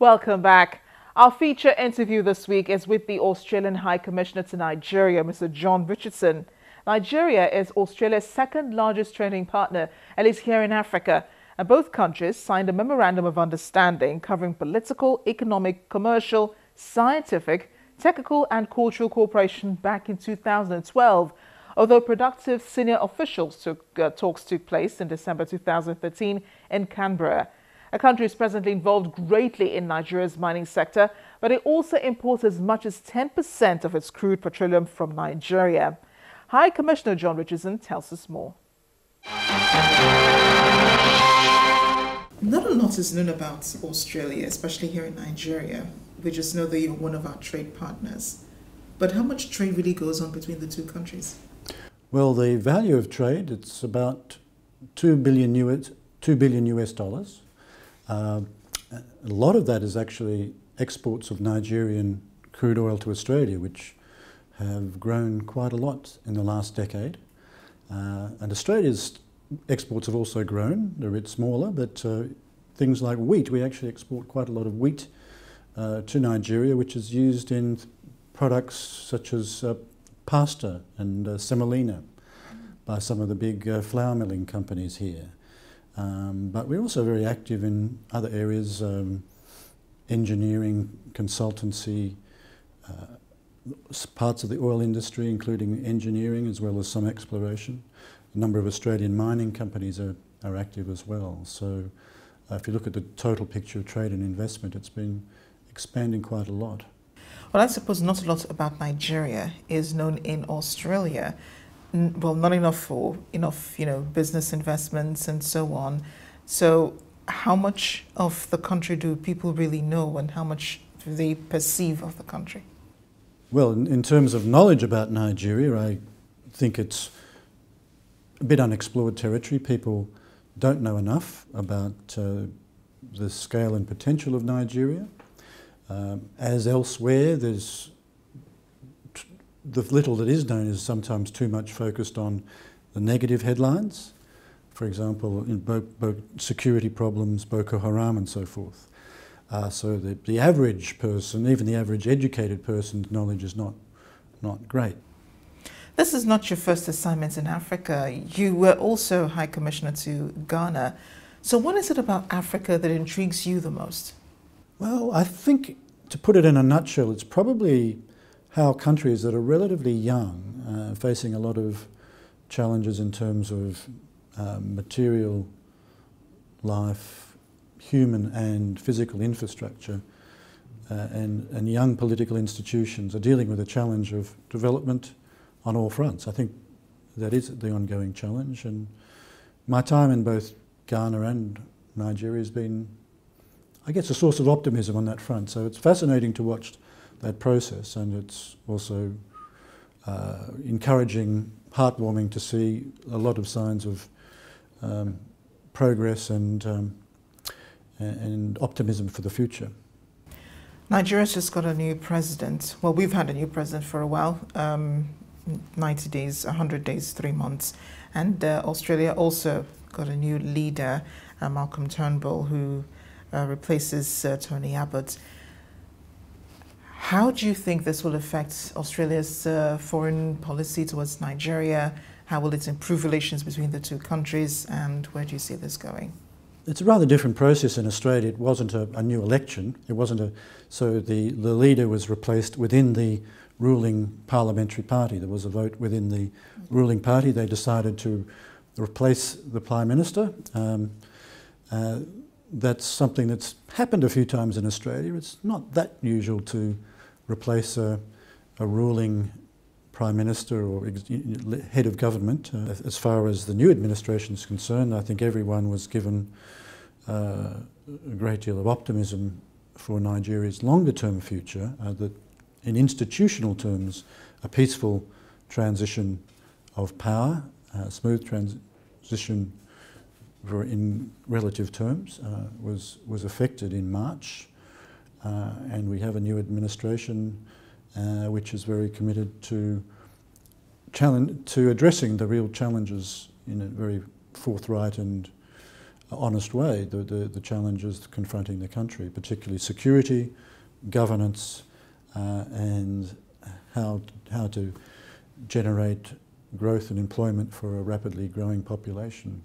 Welcome back. Our feature interview this week is with the Australian High Commissioner to Nigeria, Mr. John Richardson. Nigeria is Australia's second largest trading partner, at least here in Africa. And both countries signed a Memorandum of Understanding covering political, economic, commercial, scientific, technical and cultural cooperation back in 2012. Although productive senior officials talks took place in December 2013 in Canberra. A country is presently involved greatly in Nigeria's mining sector, but it also imports as much as 10% of its crude petroleum from Nigeria. High Commissioner John Richardson tells us more. Not a lot is known about Australia, especially here in Nigeria. We just know that you're one of our trade partners. But how much trade really goes on between the two countries? Well, the value of trade, it's about $2 billion US dollars. A lot of that is actually exports of Nigerian crude oil to Australia, which have grown quite a lot in the last decade. And Australia's exports have also grown. They're a bit smaller, but things like wheat, we actually export quite a lot of wheat to Nigeria, which is used in products such as pasta and semolina by some of the big flour milling companies here. But we're also very active in other areas, engineering, consultancy, parts of the oil industry, including engineering as well as some exploration. A number of Australian mining companies are active as well. So if you look at the total picture of trade and investment, it's been expanding quite a lot. Well, I suppose not a lot about Nigeria is known in Australia. Well, not enough for business investments and so on. So how much of the country do people really know, and how much do they perceive of the country? Well, in terms of knowledge about Nigeria, I think it's a bit unexplored territory. People don't know enough about the scale and potential of Nigeria. As elsewhere, there's the little that is known is sometimes too much focused on the negative headlines. For example, in security problems, Boko Haram and so forth. So the average person, even the average educated person's knowledge is not great. This is not your first assignment in Africa. You were also High Commissioner to Ghana. So what is it about Africa that intrigues you the most? Well, I think, to put it in a nutshell, it's probably how countries that are relatively young, facing a lot of challenges in terms of material life, human and physical infrastructure, and young political institutions are dealing with the challenge of development on all fronts. I think that is the ongoing challenge, and my time in both Ghana and Nigeria has been, I guess, a source of optimism on that front. So it's fascinating to watch that process, and it's also encouraging, heartwarming to see a lot of signs of progress and optimism for the future. Nigeria's just got a new president. Well, we've had a new president for a while, 90 days, 100 days, 3 months. And Australia also got a new leader, Malcolm Turnbull, who replaces Tony Abbott. How do you think this will affect Australia's foreign policy towards Nigeria? How will it improve relations between the two countries, and where do you see this going? It's a rather different process in Australia. It wasn't a new election. It wasn't so the leader was replaced within the ruling parliamentary party. There was a vote within the ruling party. They decided to replace the Prime Minister. That's something that's happened a few times in Australia. It's not that usual to replace a ruling Prime Minister or head of government. As far as the new administration is concerned, I think everyone was given a great deal of optimism for Nigeria's longer-term future, that in institutional terms, a peaceful transition of power, smooth transition in relative terms, was affected in March, and we have a new administration which is very committed to addressing the real challenges in a very forthright and honest way the challenges confronting the country, particularly security, governance, and how to generate growth and employment for a rapidly growing population.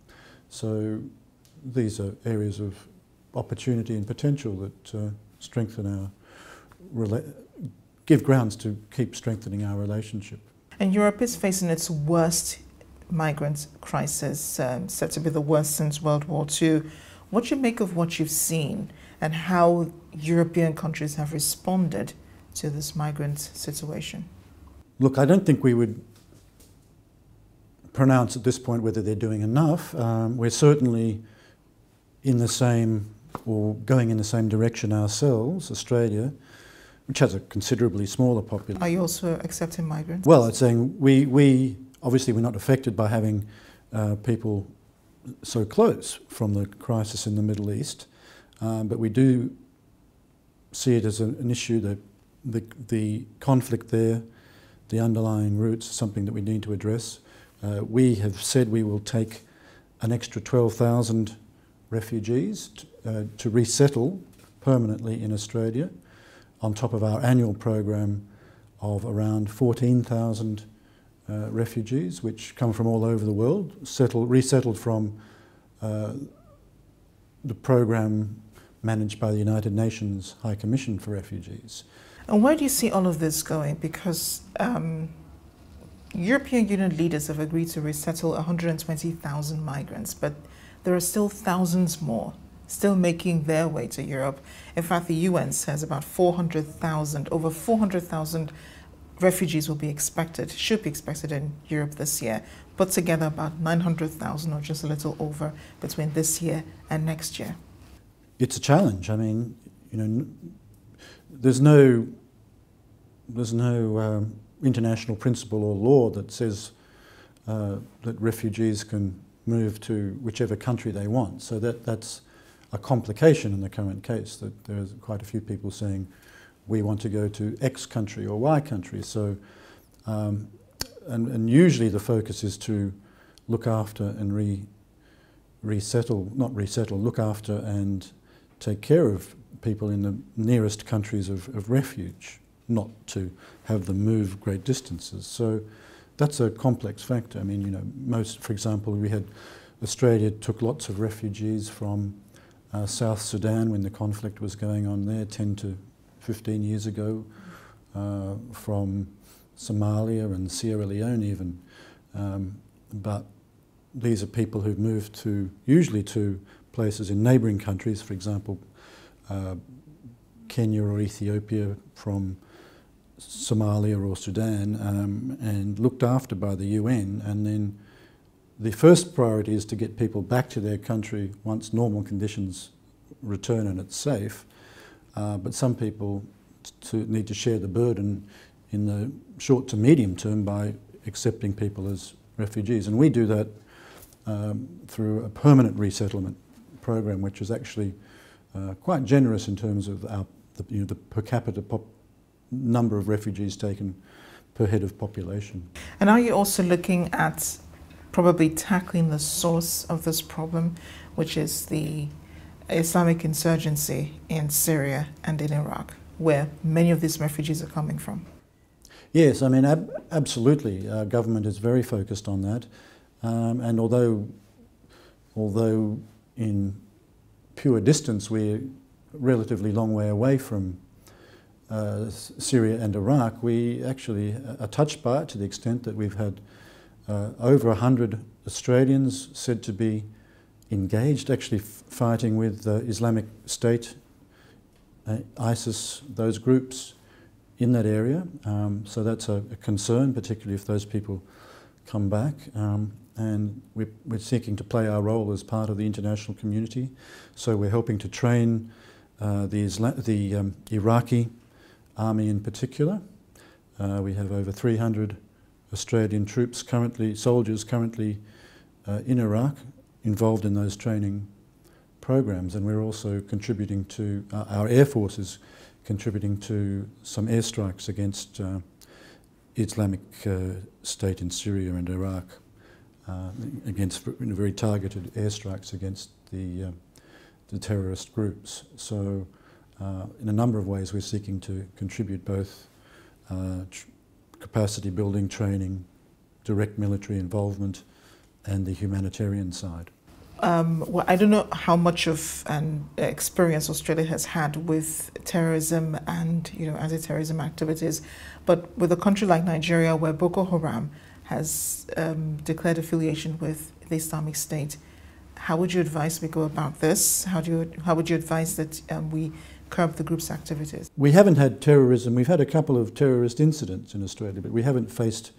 So these are areas of opportunity and potential that strengthen give grounds to keep strengthening our relationship. And Europe is facing its worst migrant crisis, said to be the worst since World War II. What do you make of what you've seen and how European countries have responded to this migrant situation? Look, I don't think we would pronounce at this point whether they're doing enough. We're certainly in the same, or going in the same direction ourselves, Australia, which has a considerably smaller population. Are you also accepting migrants? Well, it's saying we obviously we're not affected by having people so close from the crisis in the Middle East, but we do see it as an issue that the conflict there, the underlying roots, is something that we need to address. We have said we will take an extra 12,000 refugees to resettle permanently in Australia, on top of our annual program of around 14,000 refugees, which come from all over the world, resettled from the program managed by the United Nations High Commission for Refugees. And where do you see all of this going? Because European Union leaders have agreed to resettle 120,000 migrants, but there are still thousands more still making their way to Europe. In fact, the UN says about 400,000, over 400,000 refugees will be expected, should be expected in Europe this year. Put together about 900,000 or just a little over between this year and next year. It's a challenge. I mean, you know, there's no international principle or law that says that refugees can move to whichever country they want. So that's a complication in the current case, that there's quite a few people saying we want to go to X country or Y country. So, and usually the focus is to look after and look after and take care of people in the nearest countries of refuge, not to have them move great distances. So that's a complex factor. I mean, you know, for example, Australia took lots of refugees from South Sudan when the conflict was going on there 10 to 15 years ago, from Somalia and Sierra Leone even. But these are people who've moved usually to places in neighbouring countries, for example, Kenya or Ethiopia from Somalia or Sudan, and looked after by the UN. And then the first priority is to get people back to their country once normal conditions return and it's safe. But some people need to share the burden in the short to medium term by accepting people as refugees. And we do that through a permanent resettlement program, which is actually quite generous in terms of the per capita number of refugees taken per head of population. And are you also looking at probably tackling the source of this problem, which is the Islamic insurgency in Syria and in Iraq, where many of these refugees are coming from? Yes, I mean, absolutely. Our government is very focused on that. And although in pure distance we're a relatively long way away from Syria and Iraq, we actually are touched by it to the extent that we've had over 100 Australians said to be engaged, actually fighting with Islamic State, ISIS, those groups in that area. So that's a concern, particularly if those people come back. And we're seeking to play our role as part of the international community. So we're helping to train the Iraqi army in particular. We have over 300 Australian soldiers currently in Iraq, involved in those training programs, and we're also contributing to, our Air Force is contributing to some airstrikes against Islamic State in Syria and Iraq, against very targeted airstrikes against the terrorist groups. So in a number of ways we're seeking to contribute both capacity building, training, direct military involvement and the humanitarian side. Well, I don't know how much of an experience Australia has had with terrorism and anti-terrorism activities, but with a country like Nigeria, where Boko Haram has declared affiliation with the Islamic State, how would you advise we go about this? How would you advise that we curb the group's activities? We haven't had terrorism. We've had a couple of terrorist incidents in Australia, but we haven't faced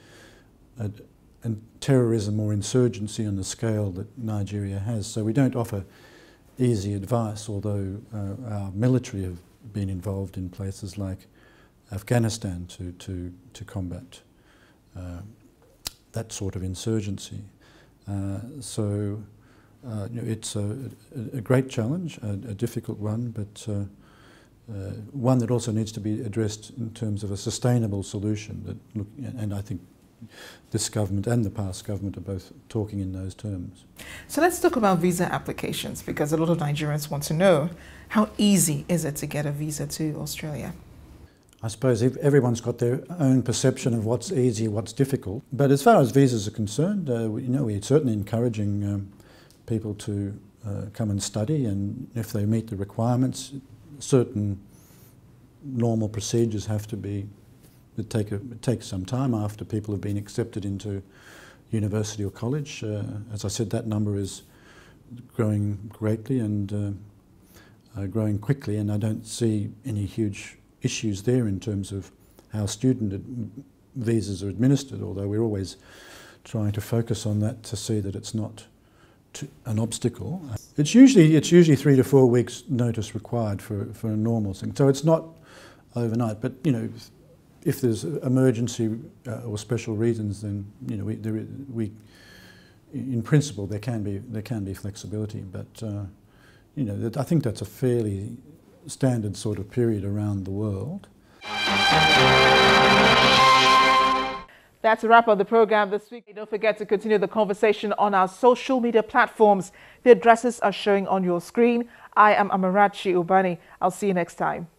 terrorism or insurgency on the scale that Nigeria has. So we don't offer easy advice, although our military have been involved in places like Afghanistan to combat that sort of insurgency. So it's a great challenge, a difficult one, but one that also needs to be addressed in terms of a sustainable solution. And I think this government and the past government are both talking in those terms. So let's talk about visa applications, because a lot of Nigerians want to know, how easy is it to get a visa to Australia? I suppose everyone's got their own perception of what's easy, what's difficult. But as far as visas are concerned, we're certainly encouraging people to come and study, and if they meet the requirements, certain normal procedures have to be. It takes some time after people have been accepted into university or college. As I said, that number is growing greatly and growing quickly, and I don't see any huge issues there in terms of how student visas are administered, although we're always trying to focus on that to see that it's not an obstacle. It's usually 3 to 4 weeks notice required for a normal thing, so it's not overnight. But if there's emergency or special reasons, then we in principle there can be flexibility, but I think that's a fairly standard sort of period around the world. That's a wrap on the program this week. Don't forget to continue the conversation on our social media platforms. The addresses are showing on your screen. I am Amarachi Ubani. I'll see you next time.